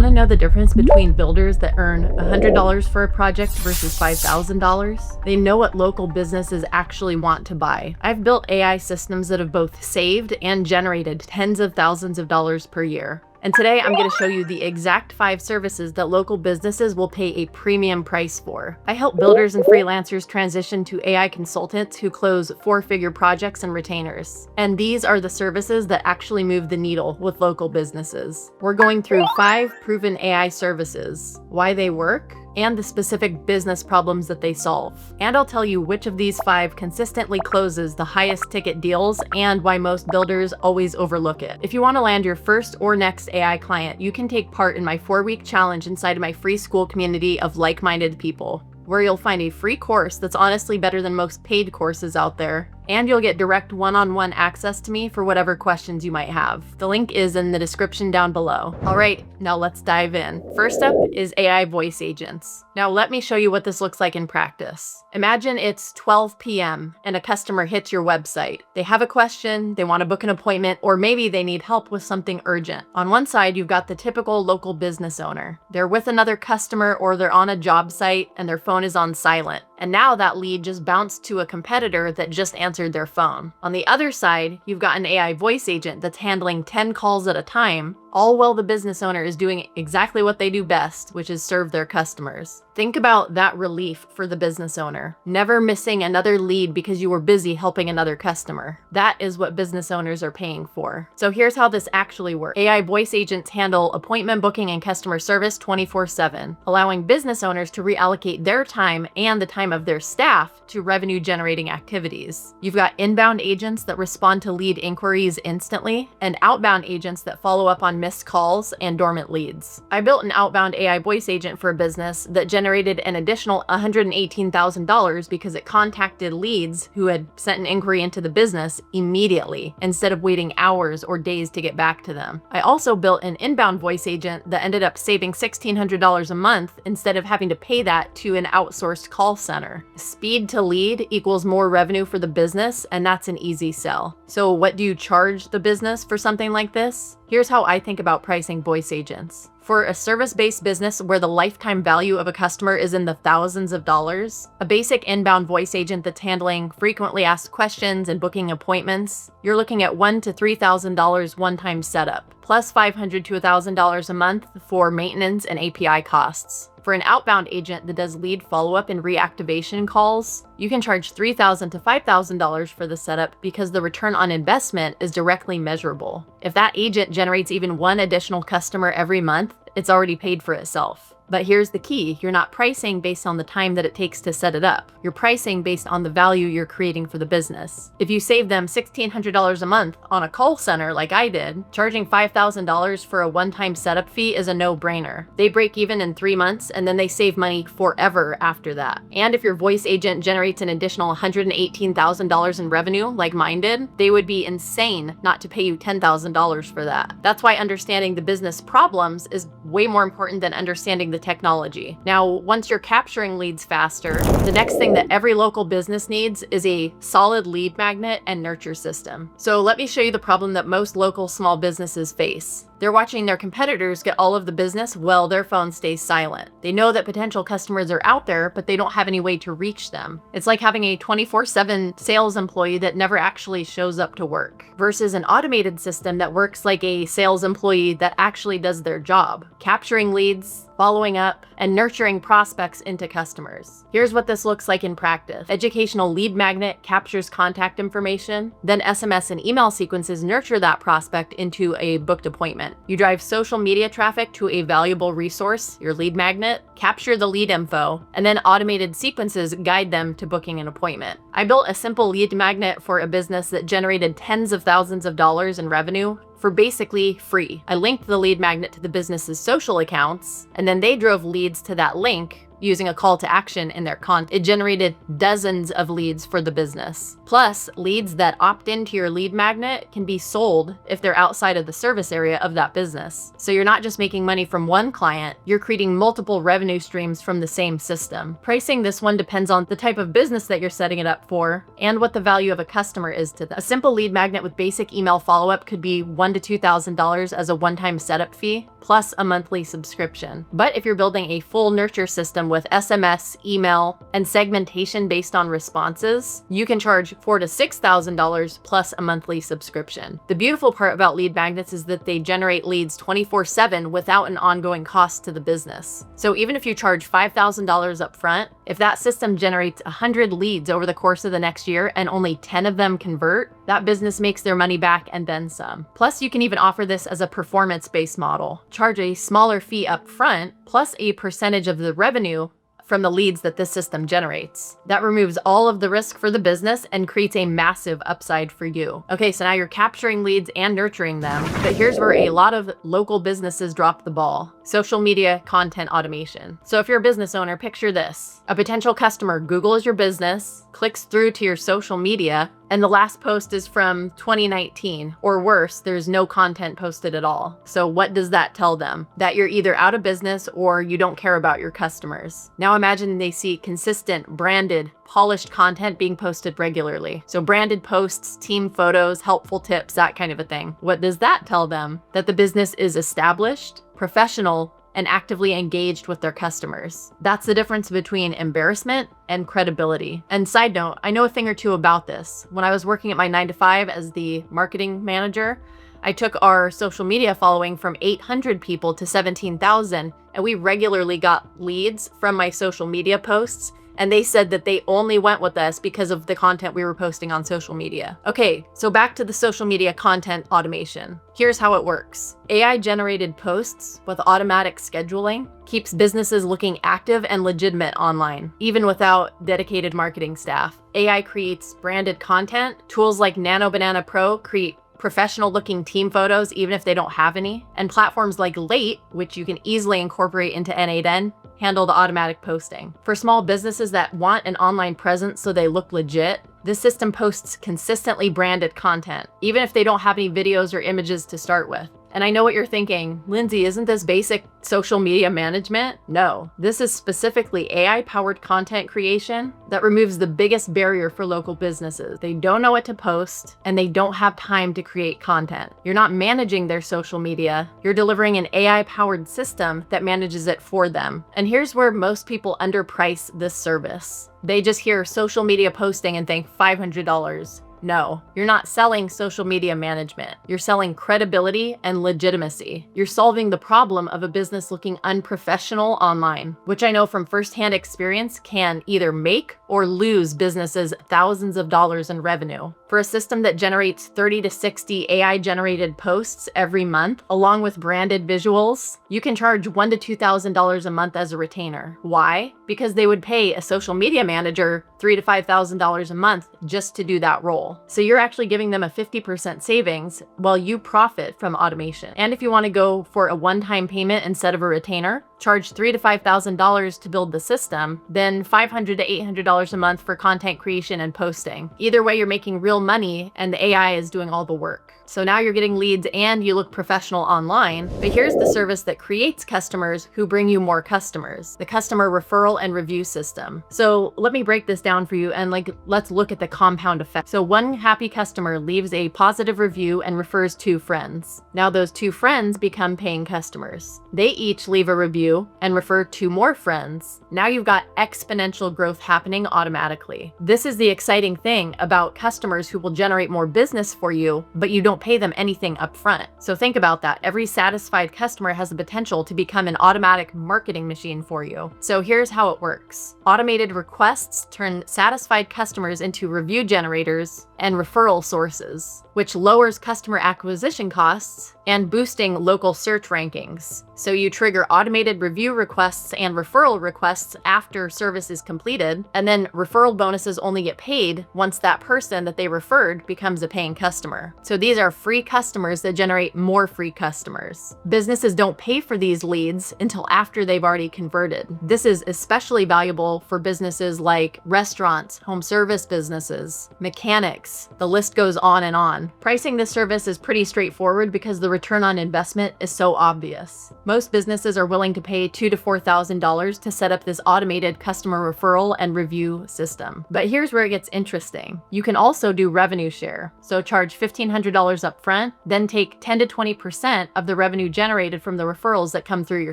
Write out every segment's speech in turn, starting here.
Want to know the difference between builders that earn $100 for a project versus $5,000? They know what local businesses actually want to buy. I've built AI systems that have both saved and generated tens of thousands of dollars per year. And today I'm going to show you the exact 5 services that local businesses will pay a premium price for. I help builders and freelancers transition to AI consultants who close 4-figure projects and retainers. And these are the services that actually move the needle with local businesses. We're going through 5 proven AI services, why they work, and the specific business problems that they solve. And I'll tell you which of these 5 consistently closes the highest ticket deals and why most builders always overlook it. If you want to land your first or next AI client, you can take part in my 4-week challenge inside of my free school community of like-minded people, where you'll find a free course that's honestly better than most paid courses out there, and you'll get direct one-on-one access to me for whatever questions you might have. The link is in the description down below. All right, now let's dive in. First up is AI voice agents. Now let me show you what this looks like in practice. Imagine it's 12 p.m. and a customer hits your website. They have a question, they want to book an appointment, or maybe they need help with something urgent. On one side, you've got the typical local business owner. They're with another customer or they're on a job site and their phone is on silent. And now that lead just bounced to a competitor that just answered their phone. On the other side, you've got an AI voice agent that's handling 10 calls at a time, all while the business owner is doing exactly what they do best, which is serve their customers. Think about that relief for the business owner, never missing another lead because you were busy helping another customer. That is what business owners are paying for. So here's how this actually works. AI voice agents handle appointment booking and customer service 24/7, allowing business owners to reallocate their time and the time of their staff to revenue generating activities. You've got inbound agents that respond to lead inquiries instantly, and outbound agents that follow up on missed calls and dormant leads. I built an outbound AI voice agent for a business that generated an additional $118,000 because it contacted leads who had sent an inquiry into the business immediately instead of waiting hours or days to get back to them. I also built an inbound voice agent that ended up saving $1,600 a month instead of having to pay that to an outsourced call center. Speed to lead equals more revenue for the business, and that's an easy sell. So what do you charge the business for something like this? Here's how I think about pricing voice agents. For a service-based business where the lifetime value of a customer is in the thousands of dollars, a basic inbound voice agent that's handling frequently asked questions and booking appointments, you're looking at $1,000 to $3,000 one-time setup, plus $500 to $1,000 a month for maintenance and API costs. For an outbound agent that does lead follow-up and reactivation calls, you can charge $3,000 to $5,000 for the setup because the return on investment is directly measurable. If that agent generates even one additional customer every month, it's already paid for itself. But here's the key, you're not pricing based on the time that it takes to set it up. You're pricing based on the value you're creating for the business. If you save them $1,600 a month on a call center like I did, charging $5,000 for a one-time setup fee is a no-brainer. They break even in 3 months and then they save money forever after that. And if your voice agent generates an additional $118,000 in revenue like mine did, they would be insane not to pay you $10,000 for that. That's why understanding the business problems is way more important than understanding the technology. Now, once you're capturing leads faster, the next thing that every local business needs is a solid lead magnet and nurture system. So let me show you the problem that most local small businesses face. They're watching their competitors get all of the business while their phone stays silent. They know that potential customers are out there, but they don't have any way to reach them. It's like having a 24/7 sales employee that never actually shows up to work, versus an automated system that works like a sales employee that actually does their job, capturing leads, following up, and nurturing prospects into customers. Here's what this looks like in practice. Educational lead magnet captures contact information, then SMS and email sequences nurture that prospect into a booked appointment. You drive social media traffic to a valuable resource, your lead magnet, capture the lead info, and then automated sequences guide them to booking an appointment. I built a simple lead magnet for a business that generated tens of thousands of dollars in revenue for basically free. I linked the lead magnet to the business's social accounts, and then they drove leads to that link using a call to action in their content. It generated dozens of leads for the business. Plus, leads that opt into your lead magnet can be sold if they're outside of the service area of that business. So you're not just making money from one client, you're creating multiple revenue streams from the same system. Pricing this one depends on the type of business that you're setting it up for and what the value of a customer is to them. A simple lead magnet with basic email follow-up could be $1,000 to $2,000 as a one-time setup fee, plus a monthly subscription. But if you're building a full nurture system with SMS, email, and segmentation based on responses, you can charge $4,000 to $6,000 plus a monthly subscription. The beautiful part about lead magnets is that they generate leads 24/7 without an ongoing cost to the business. So even if you charge $5,000 up front, if that system generates 100 leads over the course of the next year and only 10 of them convert, that business makes their money back and then some. Plus, you can even offer this as a performance-based model. Charge a smaller fee up front plus a percentage of the revenue from the leads that this system generates. That removes all of the risk for the business and creates a massive upside for you. Okay, so now you're capturing leads and nurturing them, but here's where a lot of local businesses drop the ball. Social media content automation. So if you're a business owner, picture this. A potential customer Googles your business, clicks through to your social media, and the last post is from 2019, or worse, there's no content posted at all. So what does that tell them? That you're either out of business or you don't care about your customers. Now imagine they see consistent, branded, polished content being posted regularly. So branded posts, team photos, helpful tips, that kind of a thing. What does that tell them? That the business is established, professional, and actively engaged with their customers. That's the difference between embarrassment and credibility. And side note, I know a thing or two about this. When I was working at my 9-to-5 as the marketing manager, I took our social media following from 800 people to 17,000, and we regularly got leads from my social media posts. And they said that they only went with us because of the content we were posting on social media. Okay, so back to the social media content automation. Here's how it works. AI-generated posts with automatic scheduling keeps businesses looking active and legitimate online, even without dedicated marketing staff. AI creates branded content. Tools like Nano Banana Pro create professional-looking team photos, even if they don't have any. And platforms like Late, which you can easily incorporate into N8N, handle the automatic posting. For small businesses that want an online presence so they look legit, this system posts consistently branded content, even if they don't have any videos or images to start with. And I know what you're thinking, Lindsay, isn't this basic social media management? No, this is specifically AI-powered content creation that removes the biggest barrier for local businesses. They don't know what to post and they don't have time to create content. You're not managing their social media, you're delivering an AI-powered system that manages it for them. And here's where most people underprice this service. They just hear social media posting and think $500. No, you're not selling social media management. You're selling credibility and legitimacy. You're solving the problem of a business looking unprofessional online, which I know from firsthand experience can either make or lose businesses thousands of dollars in revenue. For a system that generates 30 to 60 AI-generated posts every month, along with branded visuals, you can charge $1,000 to $2,000 a month as a retainer. Why? Because they would pay a social media manager $3,000 to $5,000 a month just to do that role. So you're actually giving them a 50% savings while you profit from automation. And if you want to go for a one-time payment instead of a retainer, charge $3,000 to $5,000 to build the system, then $500 to $800 a month for content creation and posting. Either way, you're making real money and the AI is doing all the work. So now you're getting leads and you look professional online, but here's the service that creates customers who bring you more customers, the customer referral and review system. So let me break this down for you and let's look at the compound effect. So one happy customer leaves a positive review and refers 2 friends. Now those 2 friends become paying customers. They each leave a review and refer 2 more friends. Now you've got exponential growth happening automatically. This is the exciting thing about customers who will generate more business for you, but you don't pay them anything up front. So think about that. Every satisfied customer has the potential to become an automatic marketing machine for you. So here's how it works. Automated requests turn satisfied customers into review generators, and referral sources, which lowers customer acquisition costs and boosting local search rankings. So you trigger automated review requests and referral requests after service is completed, and then referral bonuses only get paid once that person that they referred becomes a paying customer. So these are free customers that generate more free customers. Businesses don't pay for these leads until after they've already converted. This is especially valuable for businesses like restaurants, home service businesses, mechanics. The list goes on and on. Pricing this service is pretty straightforward because the return on investment is so obvious. Most businesses are willing to pay $2,000 to $4,000 to set up this automated customer referral and review system. But here's where it gets interesting. You can also do revenue share. So charge $1,500 up front, then take 10 to 20% of the revenue generated from the referrals that come through your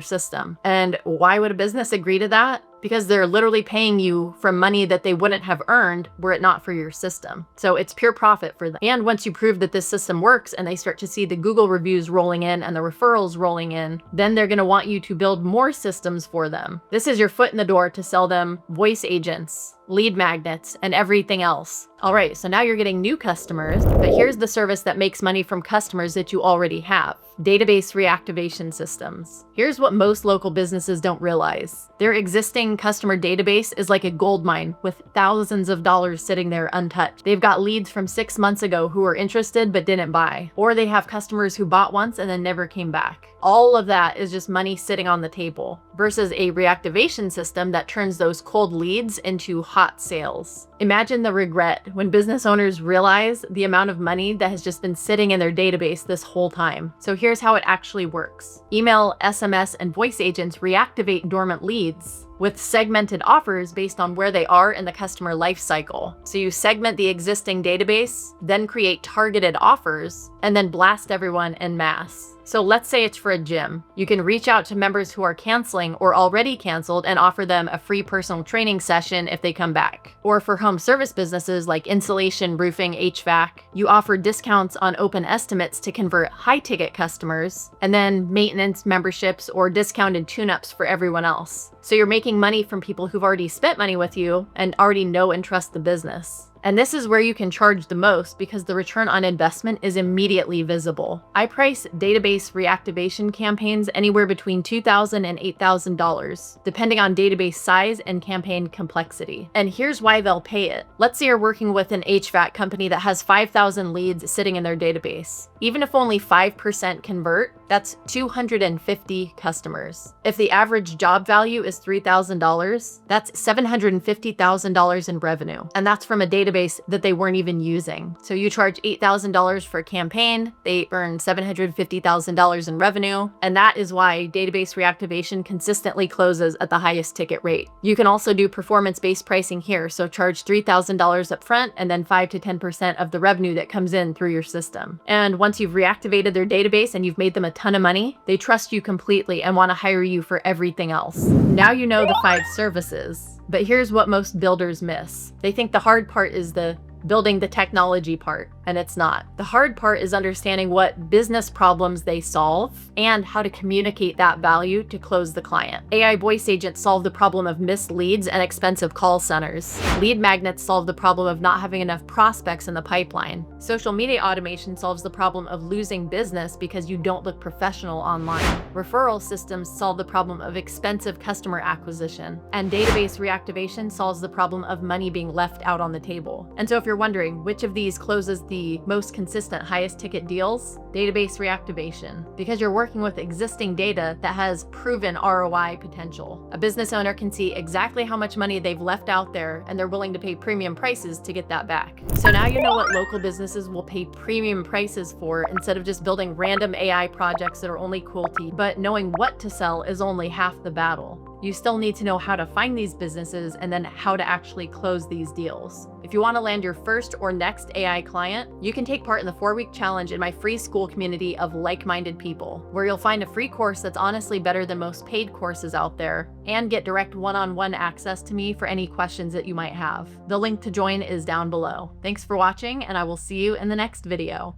system. And why would a business agree to that? Because they're literally paying you from money that they wouldn't have earned were it not for your system. So it's pure profit for them. And once you prove that this system works and they start to see the Google reviews rolling in and the referrals rolling in, then they're gonna want you to build more systems for them. This is your foot in the door to sell them voice agents, lead magnets, and everything else. All right, so now you're getting new customers, but here's the service that makes money from customers that you already have: database reactivation systems. Here's what most local businesses don't realize. Their existing customer database is like a gold mine with thousands of dollars sitting there untouched. They've got leads from 6 months ago who were interested but didn't buy, or they have customers who bought once and then never came back. All of that is just money sitting on the table versus a reactivation system that turns those cold leads into hot sales. Imagine the regret when business owners realize the amount of money that has just been sitting in their database this whole time. So here's how it actually works. Email, SMS, and voice agents reactivate dormant leads with segmented offers based on where they are in the customer life cycle. So you segment the existing database, then create targeted offers, and then blast everyone en masse. So let's say it's for a gym. You can reach out to members who are canceling or already canceled and offer them a free personal training session if they come back. Or for home service businesses like insulation, roofing, HVAC, you offer discounts on open estimates to convert high-ticket customers, and then maintenance memberships or discounted tune-ups for everyone else. So you're making money from people who've already spent money with you and already know and trust the business. And this is where you can charge the most because the return on investment is immediately visible. I price database reactivation campaigns anywhere between $2,000 and $8,000, depending on database size and campaign complexity. And here's why they'll pay it. Let's say you're working with an HVAC company that has 5,000 leads sitting in their database. Even if only 5% convert, that's 250 customers. If the average job value is $3,000, that's $750,000 in revenue. And that's from a database that they weren't even using. So you charge $8,000 for a campaign, they earn $750,000 in revenue, and that is why database reactivation consistently closes at the highest ticket rate. You can also do performance-based pricing here, so charge $3,000 up front and then 5 to 10% of the revenue that comes in through your system. And once you've reactivated their database and you've made them a ton of money, they trust you completely and want to hire you for everything else. Now you know the 5 services. But here's what most builders miss. They think the hard part is the building the technology part, and it's not. The hard part is understanding what business problems they solve and how to communicate that value to close the client. AI voice agents solve the problem of missed leads and expensive call centers. Lead magnets solve the problem of not having enough prospects in the pipeline. Social media automation solves the problem of losing business because you don't look professional online. Referral systems solve the problem of expensive customer acquisition. And database reactivation solves the problem of money being left out on the table. And so if you're wondering which of these closes the most consistent highest ticket deals, database reactivation, because you're working with existing data that has proven ROI potential. A business owner can see exactly how much money they've left out there and they're willing to pay premium prices to get that back. So now you know what local businesses will pay premium prices for instead of just building random AI projects that are only cool to you. But knowing what to sell is only half the battle. You still need to know how to find these businesses and then how to actually close these deals. If you want to land your first or next AI client, you can take part in the 4-week challenge in my free school community of like-minded people, where you'll find a free course that's honestly better than most paid courses out there and get direct one-on-one access to me for any questions that you might have. The link to join is down below. Thanks for watching, and I will see you in the next video.